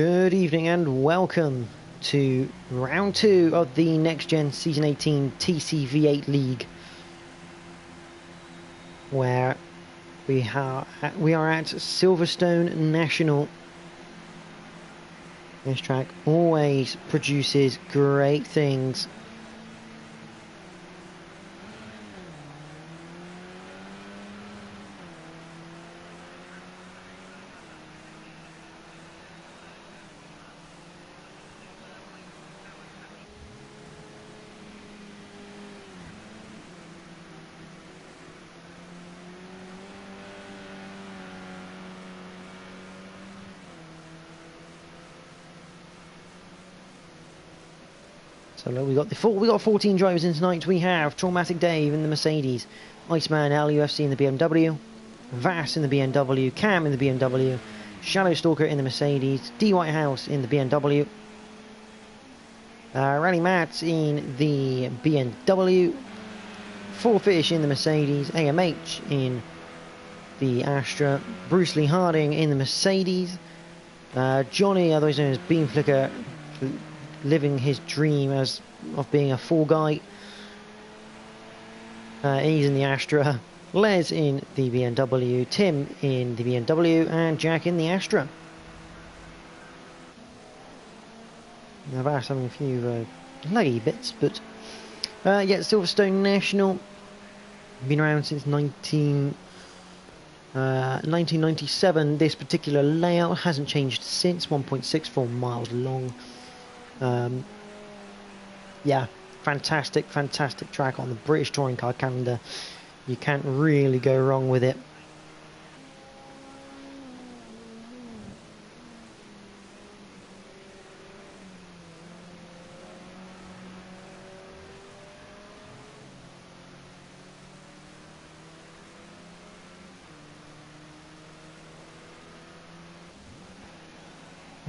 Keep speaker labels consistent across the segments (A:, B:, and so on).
A: Good evening and welcome to round 2 of the NXGN Season 18 TCV8 League, where we are at Silverstone National. This track always produces great things. So look, we got 14 drivers in tonight. We have Traumatic Dave in the Mercedes, Iceman LUFC in the BMW, Vass in the BMW, Cam in the BMW, Shadow Stalker in the Mercedes, D Whitehouse in the BMW, Rally Matt in the BMW, Four Fish in the Mercedes, AMH in the Astra, Bruce Lee Harding in the Mercedes, Johnny, otherwise known as Beam Flicker, living his dream of being a fall guy. He's in the Astra, Les in the BMW, Tim in the BMW, and Jack in the Astra. Now that's having a few laggy bits, but yeah, Silverstone National, been around since 1997. This particular layout hasn't changed since. 1.64 miles long. Yeah, fantastic track on the British Touring Car calendar. You can't really go wrong with it.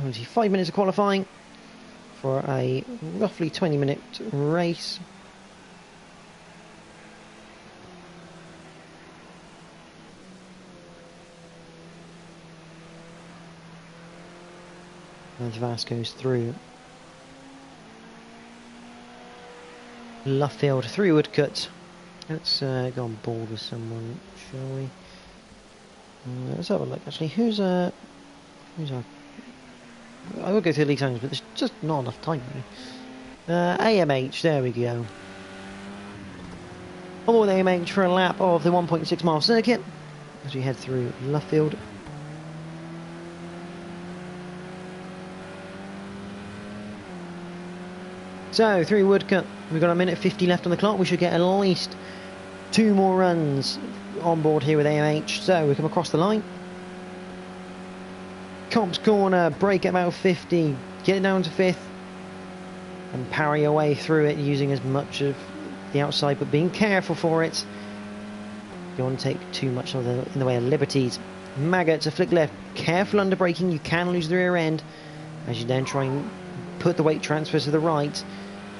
A: Only 5 minutes of qualifying for a roughly 20-minute race. As Vass goes through Luffield through Woodcut. Let's go on board with someone, shall we? Let's have a look. Actually, who's our? I will go through the league times, but there's just not enough time really. AMH, there we go. On board AMH for a lap of the 1.6 mile circuit as we head through Luffield. So through Woodcut, we've got a minute 50 left on the clock. We should get at least 2 more runs on board here with AMH. So we come across the line. Cops corner, brake at about 50, get it down to 5th, and power your way through it using as much of the outside, but being careful for it. You don't want to take too much in the way of liberties. Maggot to flick left, careful under braking, you can lose the rear end, as you then try and put the weight transfer to the right,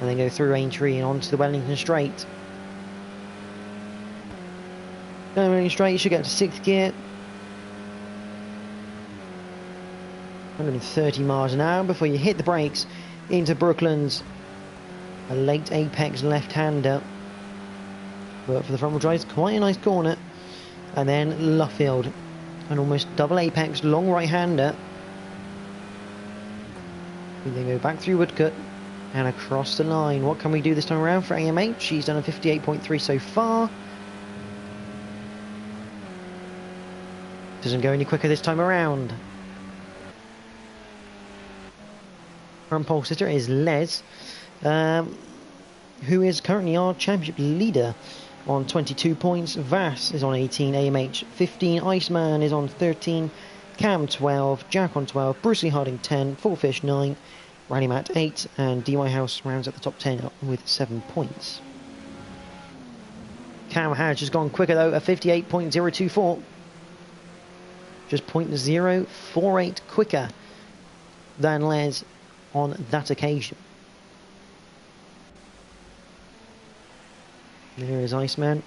A: and then go through Aintree and onto the Wellington Straight. Going Wellington Straight, you should get to 6th gear. 130 miles an hour before you hit the brakes into Brooklands. A late apex left-hander, but for the front wheel drive, it's quite a nice corner. And then Luffield, an almost double apex long right-hander. We then go back through Woodcut and across the line. What can we do this time around for AMH? She's done a 58.3 so far. Doesn't go any quicker this time around. Front pole sitter is Les, who is currently our championship leader on 22 points. Vass is on 18, AMH 15, Iceman is on 13, Cam 12, Jack on 12, Bruce Lee Harding 10, Four Fish 9, Rally Matt 8, and D Whitehouse rounds at the top 10 with 7 points. Cam has just gone quicker though, a 58.024, just 0.048 quicker than Les on that occasion. There is Iceman.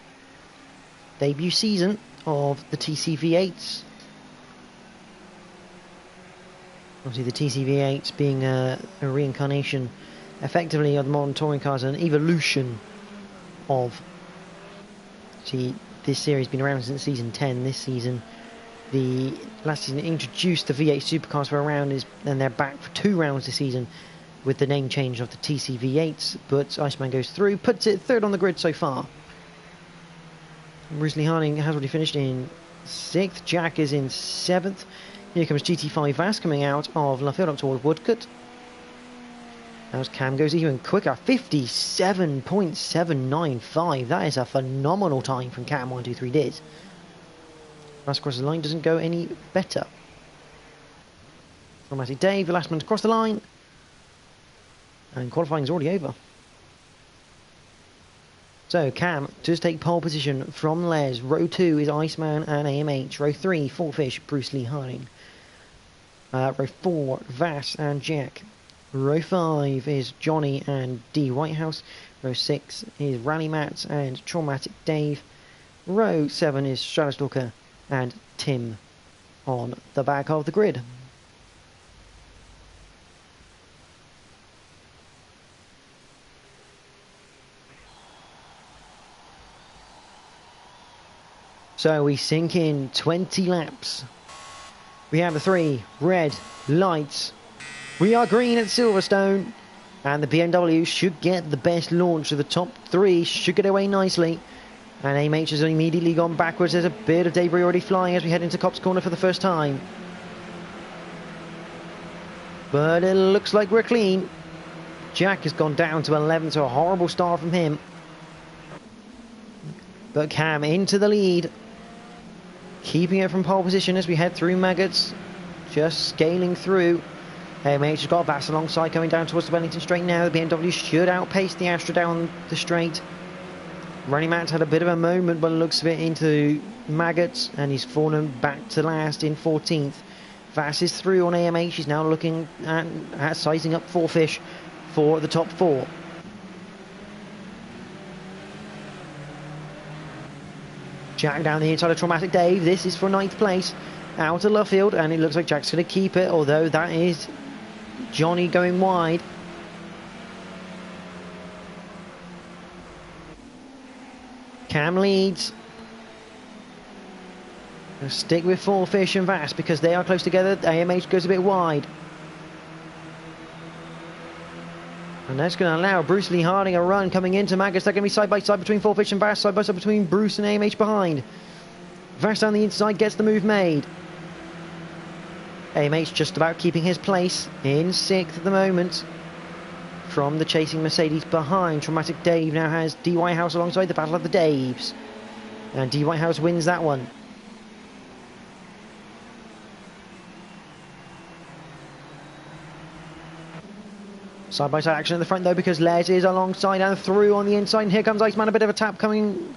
A: Debut season of the TCV8s. Obviously the TCV8 being a reincarnation effectively of the modern touring cars, an evolution of... See, this series has been around since season 10. This season, the last season introduced the V8 supercars for a round, and they're back for 2 rounds this season with the name change of the TCV8s. But Iceman goes through, puts it 3rd on the grid so far. Bruce Lee Harding has already finished in 6th. Jack is in 7th. Here comes GT5 Vass coming out of Luffield up toward Woodcut. As Cam goes even quicker, 57.795. That is a phenomenal time from Cam. 123 did. Last across the line doesn't go any better. Automatic Dave, the last man to cross the line. And qualifying is already over. So Cam does take pole position from Les. Row 2 is Iceman and AMH. Row 3, Fish, Bruce Lee Harding. Row 4, Vass and Jack. Row 5 is Johnny and D Whitehouse. Row 6 is Rally Matt and Traumatic Dave. Row 7 is Shadowstalker and Tim on the back of the grid. So we sink in 20 laps. We have the 3 red lights. We are green at Silverstone, and the BMW should get the best launch. So the top 3 should get away nicely. And AMH has immediately gone backwards. There's a bit of debris already flying as we head into Copse Corner for the first time. But it looks like we're clean. Jack has gone down to 11th, so a horrible start from him. But Cam into the lead. Keeping it from pole position as we head through Maggots. Just scaling through. AMH has got Vass alongside coming down towards the Wellington straight now. The BMW should outpace the Astra down the straight. Running Matt had a bit of a moment by the looks of it into Maggots, and he's fallen back to last in 14th. Vass is through on AMH. He's now looking at sizing up Fish for the top 4. Jack down the inside of Traumatic Dave. This is for 9th place. Out of Luffield, and it looks like Jack's going to keep it, although that is Johnny going wide. Cam leads. Gonna stick with Fish and Vass because they are close together. AMH goes a bit wide. And that's going to allow Bruce Lee Harding a run coming into Maggots. They're going to be side by side between Fish and Vass, side by side between Bruce and AMH behind. Vass down the inside gets the move made. AMH just about keeping his place in 6th at the moment from the chasing Mercedes behind. Traumatic Dave now has D Whitehouse alongside. The battle of the Daves, and D Whitehouse wins that one. Side by side action at the front though, because Les is alongside and through on the inside, and here comes Iceman. A bit of a tap coming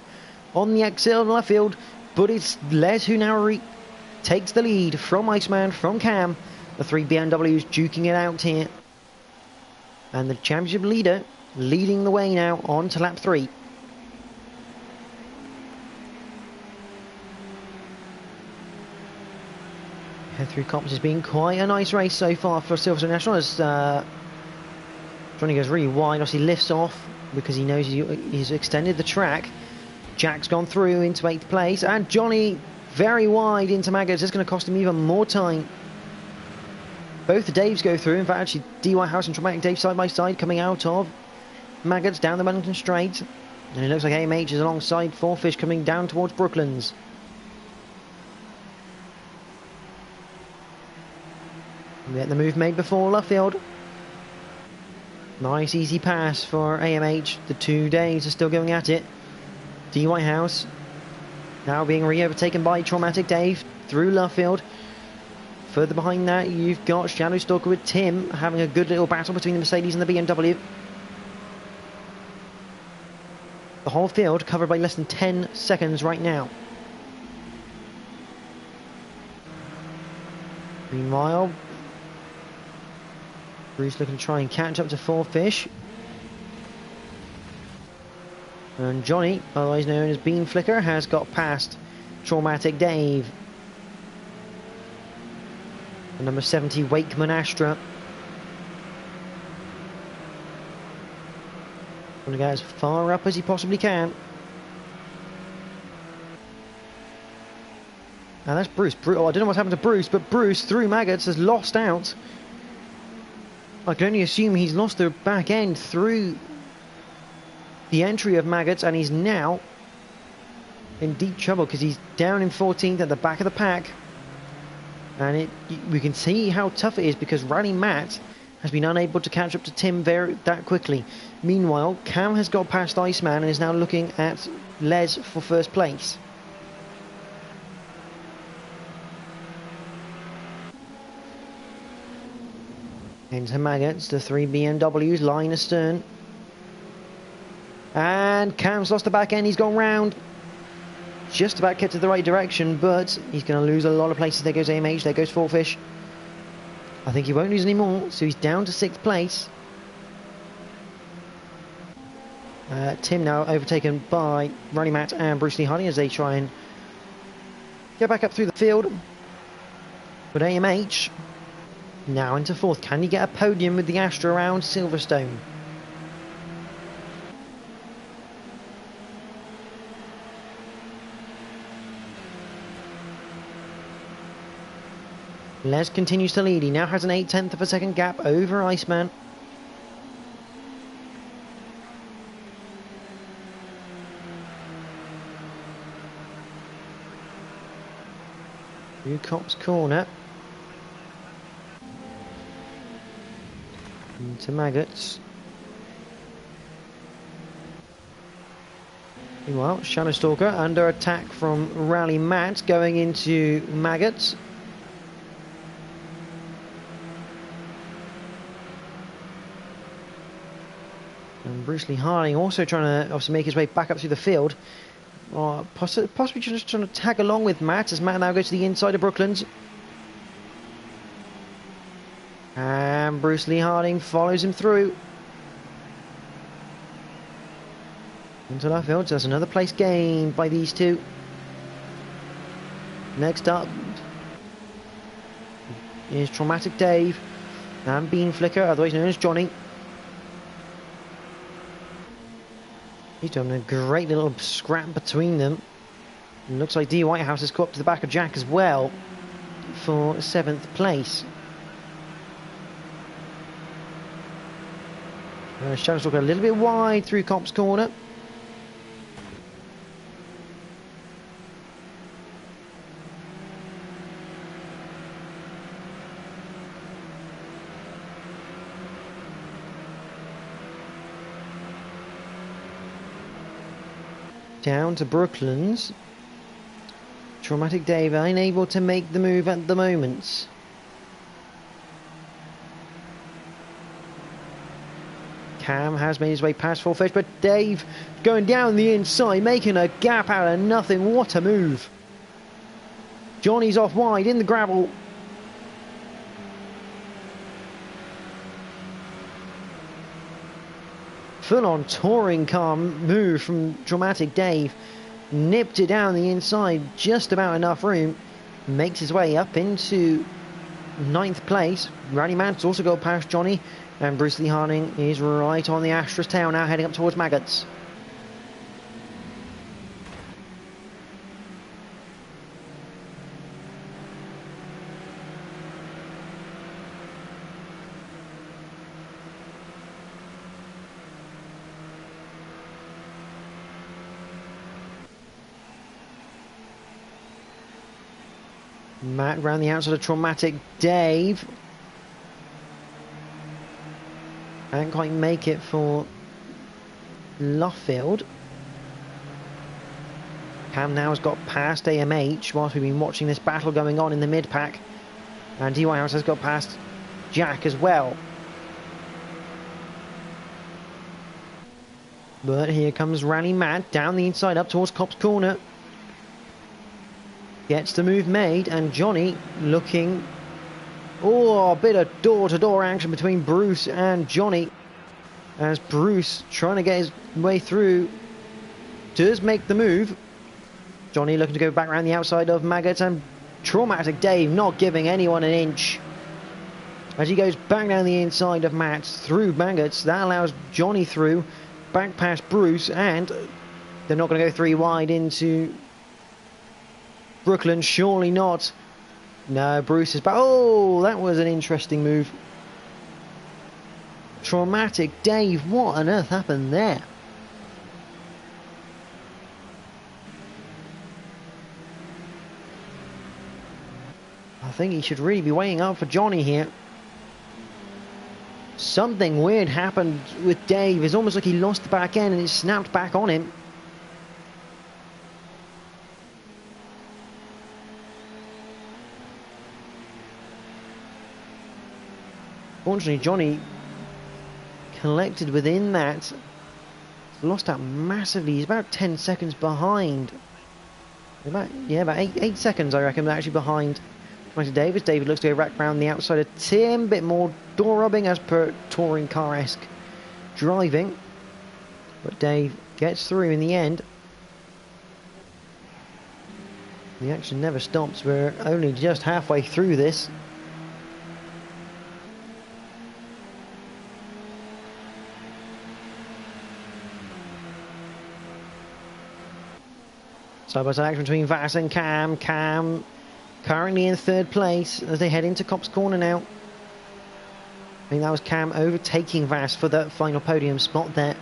A: on the exit of left field, but it's Les who now takes the lead from Iceman, from Cam. The 3 BMWs duking it out here. And the championship leader leading the way now on to lap 3. Head through Copse has been quite a nice race so far for Silverstone National as Johnny goes really wide. Obviously lifts off because he knows he's extended the track. Jack's gone through into 8th place, and Johnny very wide into Maggots. It's going to cost him even more time. Both the Daves go through. In fact, actually, D Whitehouse and Traumatic Dave side by side coming out of Maggots down the Wellington Straight. And it looks like AMH is alongside Fish coming down towards Brooklands. We get the move made before Luffield. Nice easy pass for AMH. The 2 Daves are still going at it. D Whitehouse now being re-overtaken by Traumatic Dave through Luffield. Further behind that, you've got Shadowstalker with Tim having a good little battle between the Mercedes and the BMW. The whole field covered by less than 10 seconds right now. Meanwhile, Bruce looking to try and catch up to Fish. And Johnny, otherwise known as Bean Flicker, has got past Traumatic Dave. The Number 70, Wakeman Astra. Want to get as far up as he possibly can. And that's Bruce. Oh, I don't know what's happened to Bruce, but Bruce, through maggots, has lost out. I can only assume he's lost the back end through the entry of maggots, and he's now in deep trouble because he's down in 14th at the back of the pack. And we can see how tough it is because Rally Matt has been unable to catch up to Tim that quickly. Meanwhile, Cam has got past Iceman and is now looking at Les for first place. Into maggots, the 3 BMWs, line astern. And Cam's lost the back end, he's gone round. Just about kept to the right direction, but he's going to lose a lot of places. There goes AMH, there goes Fourfish. I think he won't lose any more, so he's down to 6th place. Tim now overtaken by Rally Matt and Bruce Lee Harding as they try and get back up through the field. But AMH now into 4th. Can he get a podium with the Astra around Silverstone? Les continues to lead. He now has an 0.8 of a second gap over Iceman. Through Copse Corner. Into maggots. Meanwhile, Shadowstalker under attack from Rally Matt going into maggots. And Bruce Lee Harding also trying to obviously make his way back up through the field. Possibly just trying to tag along with Matt as Matt now goes to the inside of Brooklands. And Bruce Lee Harding follows him through. Into left field, so there's another place gained by these two. Next up is Traumatic Dave and Bean Flicker, otherwise known as Johnny. He's done a great little scrap between them. It looks like D. Whitehouse has caught up to the back of Jack as well for 7th place. Shadowstalker a little bit wide through Copse Corner. Down to Brooklands. Traumatic Dave unable to make the move at the moment. Cam has made his way past Fourfish, but Dave going down the inside, making a gap out of nothing. What a move. Johnny's off wide in the gravel. Full-on touring car move from Dramatic Dave. Nipped it down the inside, just about enough room. Makes his way up into 9th place. Rally Matt's also got past Johnny. And Bruce Lee Harding is right on the Astra's tail now, heading up towards maggots. Matt round the outside of Traumatic Dave. Can't quite make it for Luffield. Cam now has got past AMH whilst we've been watching this battle going on in the mid-pack. And D. Whitehouse has got past Jack as well. But here comes Rally Matt down the inside up towards Copse Corner. Gets the move made, and Johnny looking... Oh, a bit of door-to-door action between Bruce and Johnny. As Bruce, trying to get his way through, does make the move. Johnny looking to go back around the outside of maggots, and Traumatic Dave not giving anyone an inch. As he goes back down the inside of Matt through Maggots, that allows Johnny through, back past Bruce, and they're not going to go 3 wide into Brooklyn, surely not. No, Bruce is back. Oh, that was an interesting move. Traumatic Dave, what on earth happened there? I think he should really be weighing up for Johnny here. Something weird happened with Dave. It's almost like he lost the back end and it snapped back on him. Fortunately, Johnny collected within that. Lost out massively. He's about 10 seconds behind. About 8 seconds, I reckon, actually behind David. David looks to go back round the outside of Tim. Bit more door rubbing as per touring car-esque driving. But Dave gets through in the end. The action never stops. We're only just halfway through this. Side-by-side action between Vass and Cam. Cam currently in 3rd place as they head into Copse Corner now. I think that was Cam overtaking Vass for the final podium spot there.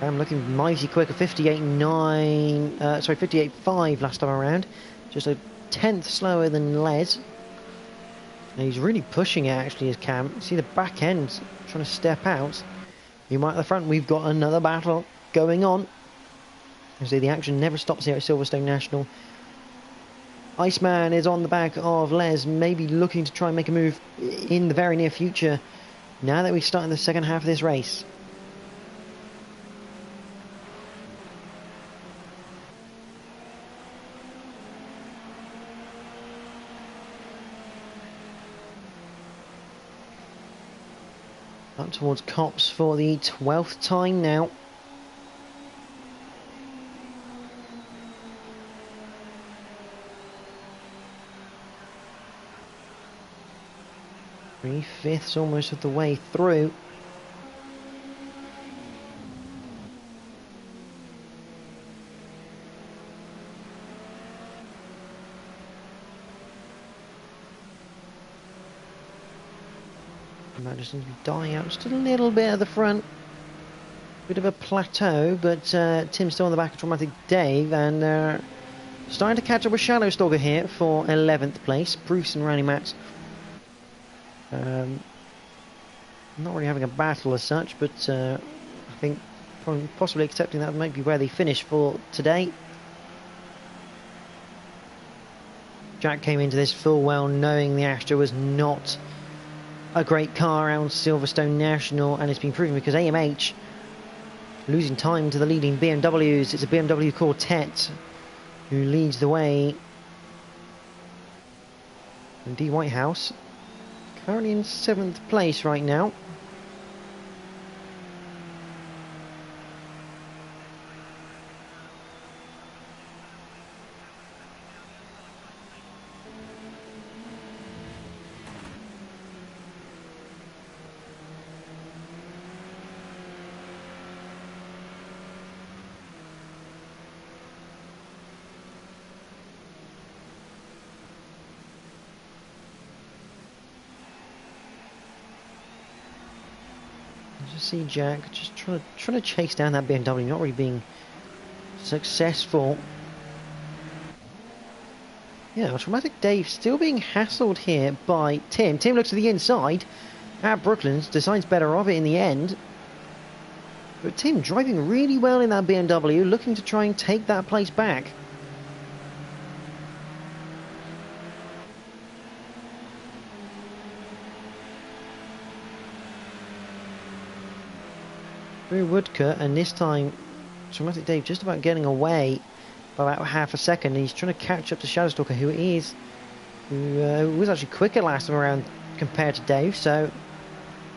A: Cam looking mighty quick, a 58.5 last time around. Just a 10th slower than Les. And he's really pushing it actually as Cam. See the back end trying to step out. Meanwhile at the front we've got another battle going on. You see the action never stops here at Silverstone National. Iceman is on the back of Les, maybe looking to try and make a move in the very near future, now that we start in the second half of this race. Up towards Copse for the 12th time now. Three-fifths almost of the way through. And that just seems to be dying out just a little bit at the front. Bit of a plateau, but Tim's still on the back of Traumatic Dave, and starting to catch up with Shadow Stalker here for 11th place. Bruce and Randy Matt. Not really having a battle as such, but I think probably possibly accepting that might be where they finish for today. Jack came into this full well knowing the Astra was not a great car around Silverstone National, and it's been proven because AMH losing time to the leading BMWs. It's a BMW Quartet who leads the way. And D Whitehouse currently in 7th place right now. See Jack just trying to chase down that BMW, not really being successful. Yeah, Traumatic Dave still being hassled here by Tim. Tim looks to the inside at Brooklyn's, decides better of it in the end. But Tim driving really well in that BMW, looking to try and take that place back. Through Woodcut, and this time Traumatic Dave just about getting away by about half a second. He's trying to catch up to Shadowstalker, who was actually quicker last time around compared to Dave, so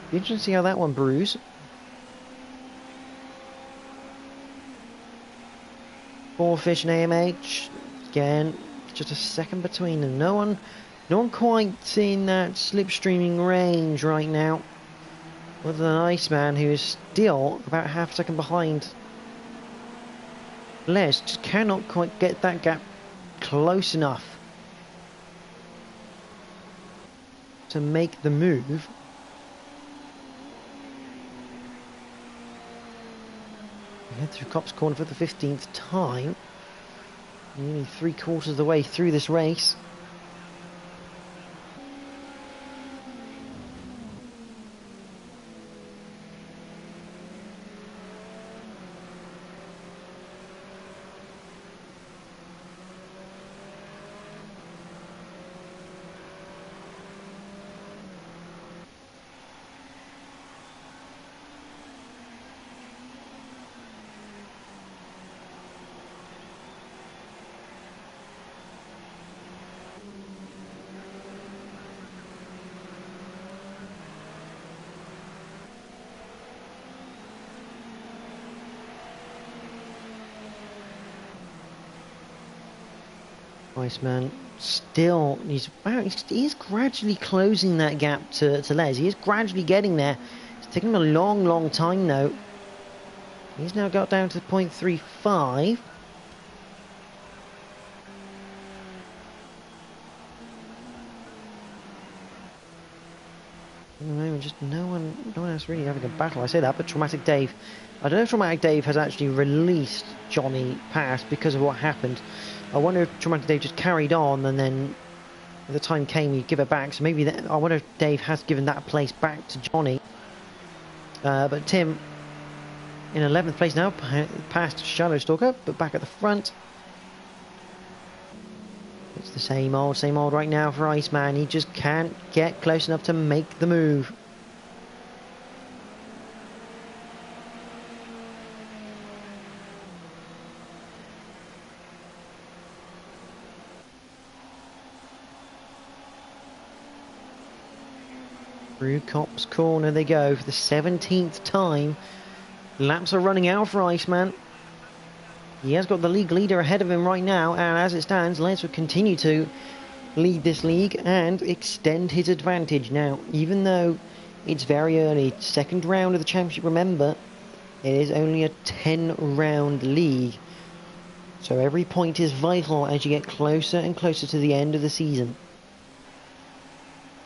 A: be interesting to see how that one brews. Four Fish and AMH again, just a second between them. No one Not quite in that slipstreaming range right now. Other than Iceman, who is still about half a second behind. Les just cannot quite get that gap close enough to make the move. We head through Copse Corner for the 15th time. Nearly 3/4 of the way through this race. Iceman still, he's gradually closing that gap to Les. He is gradually getting there. It's taken him a long time though. He's now got down to 0.35. At the moment, just no one else really having a battle. I say that, but Traumatic Dave, I don't know if Traumatic Dave has actually released Johnny past because of what happened. I wonder if Traumatic Dave just carried on and then when the time came he'd give it back. So maybe I wonder if Dave has given that place back to Johnny. But Tim in 11th place now, past Shadowstalker, but back at the front. It's the same old right now for Iceman. He just can't get close enough to make the move. Through Copse Corner they go for the 17th time. Laps are running out for Iceman. He has got the league leader ahead of him right now, and as it stands, Les will continue to lead this league and extend his advantage now. Even though it's very early, second round of the championship, remember, it is only a 10-round league. So every point is vital as you get closer and closer to the end of the season.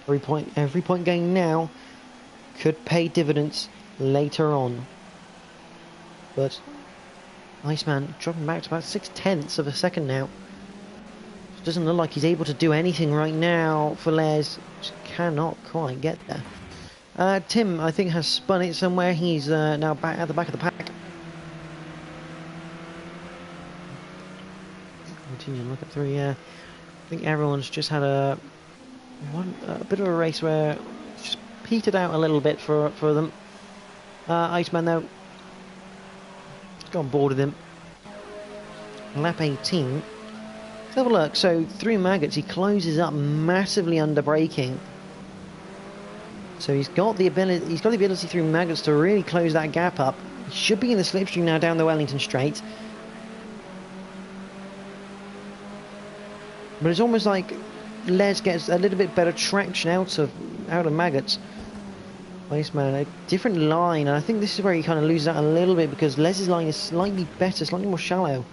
A: Every point gained now could pay dividends later on. But Iceman dropping back to about 0.6 of a second now. It doesn't look like he's able to do anything right now for Les. Just cannot quite get there. Tim, I think, has spun it somewhere. He's now back at the back of the pack. Continue to look at through, yeah. I think everyone's just had a bit of a race where it's just petered out a little bit for them. Iceman, though, got on board with him. Lap 18. Let's have a look. So through Maggots he closes up massively under braking. So he's got the ability through Maggots to really close that gap up. He should be in the slipstream now down the Wellington Straight. But it's almost like Les gets a little bit better traction out of Maggots. Iceman, a different line, and I think this is where he kind of loses out a little bit because Les's line is slightly better, slightly more shallow.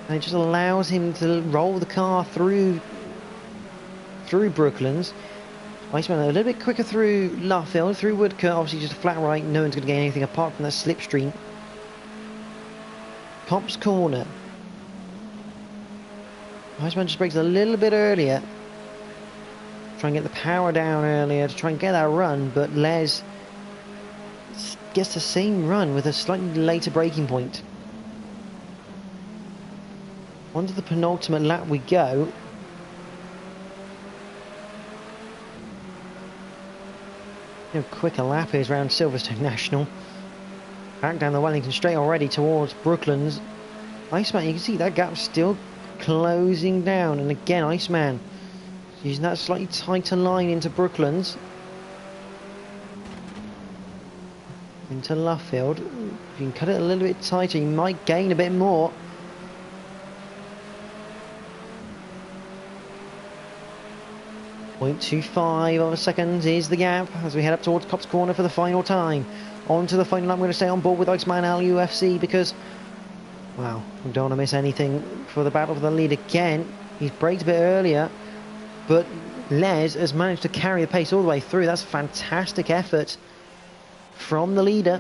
A: And it just allows him to roll the car through Brooklands. Iceman a little bit quicker through Luffield, through Woodcote, obviously just a flat right, no one's going to get anything apart from that slipstream. Copse Corner. Iceman just breaks a little bit earlier. Try and get the power down earlier to try and get that run, but Les gets the same run with a slightly later braking point. Onto the penultimate lap we go. A quicker lap is around Silverstone National. Back down the Wellington Straight already towards Brooklands. Iceman, you can see that gap still closing down, and again Iceman using that slightly tighter line into Brooklands. Into Luffield. If you can cut it a little bit tighter, you might gain a bit more. 0.25 of a second is the gap as we head up towards Copse Corner for the final time. On to the final lap. I'm going to stay on board with Iceman LUFC because, wow, we don't want to miss anything for the battle for the lead again. He's braked a bit earlier, but Les has managed to carry the pace all the way through. That's a fantastic effort from the leader.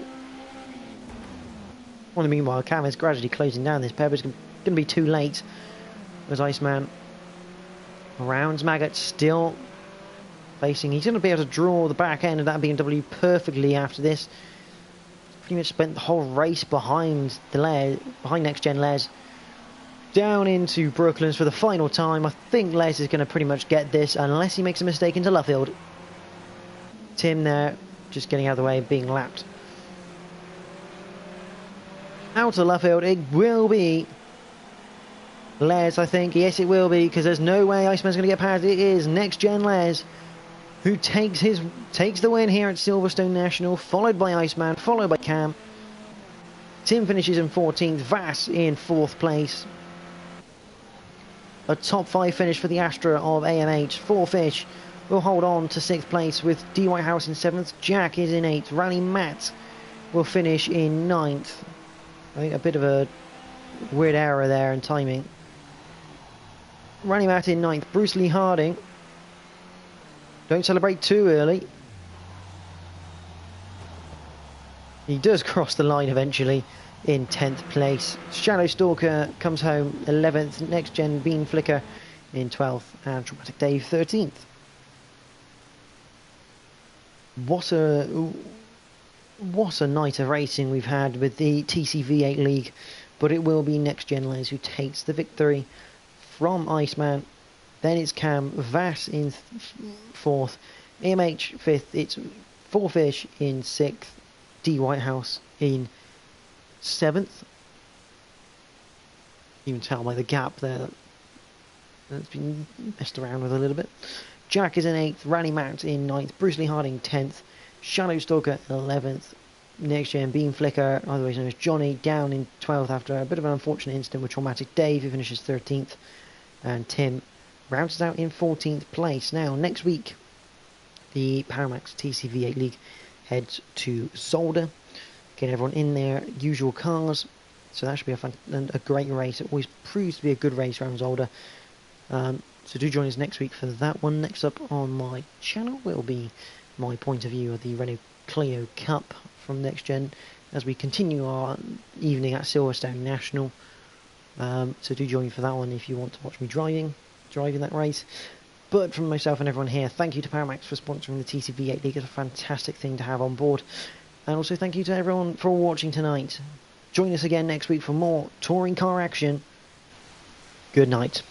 A: Well, meanwhile, Cam is gradually closing down this pair, but it's going to be too late as Iceman rounds Maggot, still facing. He's going to be able to draw the back end of that BMW perfectly after this. Pretty much spent the whole race behind behind Next Gen Les. Down into Brooklands for the final time. I think Les is going to pretty much get this unless he makes a mistake into Luffield. Tim there just getting out of the way, being lapped. Out of Luffield, it will be Les, I think. Yes, it will be, because there's no way Iceman's going to get past. It is Next Gen Les who takes the win here at Silverstone National, followed by Iceman, followed by Cam. Tim finishes in 14th, Vass in 4th place. A top 5 finish for the Astra of AMH. 4 Fish will hold on to 6th place with D. Whitehouse in 7th. Jack is in 8th. Rally Matt will finish in 9th. I think a bit of a weird error there in timing. Rally Matt in 9th. Bruce Lee Harding. Don't celebrate too early. He does cross the line eventually in 10th place. Shadow Stalker comes home 11th. Next Gen Bean Flicker in 12th. And Dramatic Dave 13th. What a night of racing we've had with the TCV8 League. But it will be Next Gen Les who takes the victory from Iceman. Then it's Cam Vass in 4th. AMH 5th. It's 4 Fish in 6th. D. Whitehouse in 7th. You can tell by the gap there that's been messed around with a little bit. Jack is in 8th. Rally Matt in 9th. Bruce Lee Harding 10th. Shadow Stalker 11th. Next Gen Beam Flicker, otherwise known as Johnny, down in 12th after a bit of an unfortunate incident with Traumatic Dave, who finishes 13th. And Tim rounds out in 14th place. Now, next week, the Paramax TCV8 League heads to Zolder. Get everyone in their usual cars. So that should be a great race. It always proves to be a good race around Zolder. So do join us next week for that one. Next up on my channel will be my point of view of the Renault Clio Cup from Next Gen as we continue our evening at Silverstone National. So do join me for that one if you want to watch me driving that race. But from myself and everyone here, thank you to Paramax for sponsoring the TCV8 League. It's a fantastic thing to have on board. And also thank you to everyone for watching tonight. Join us again next week for more touring car action. Good night.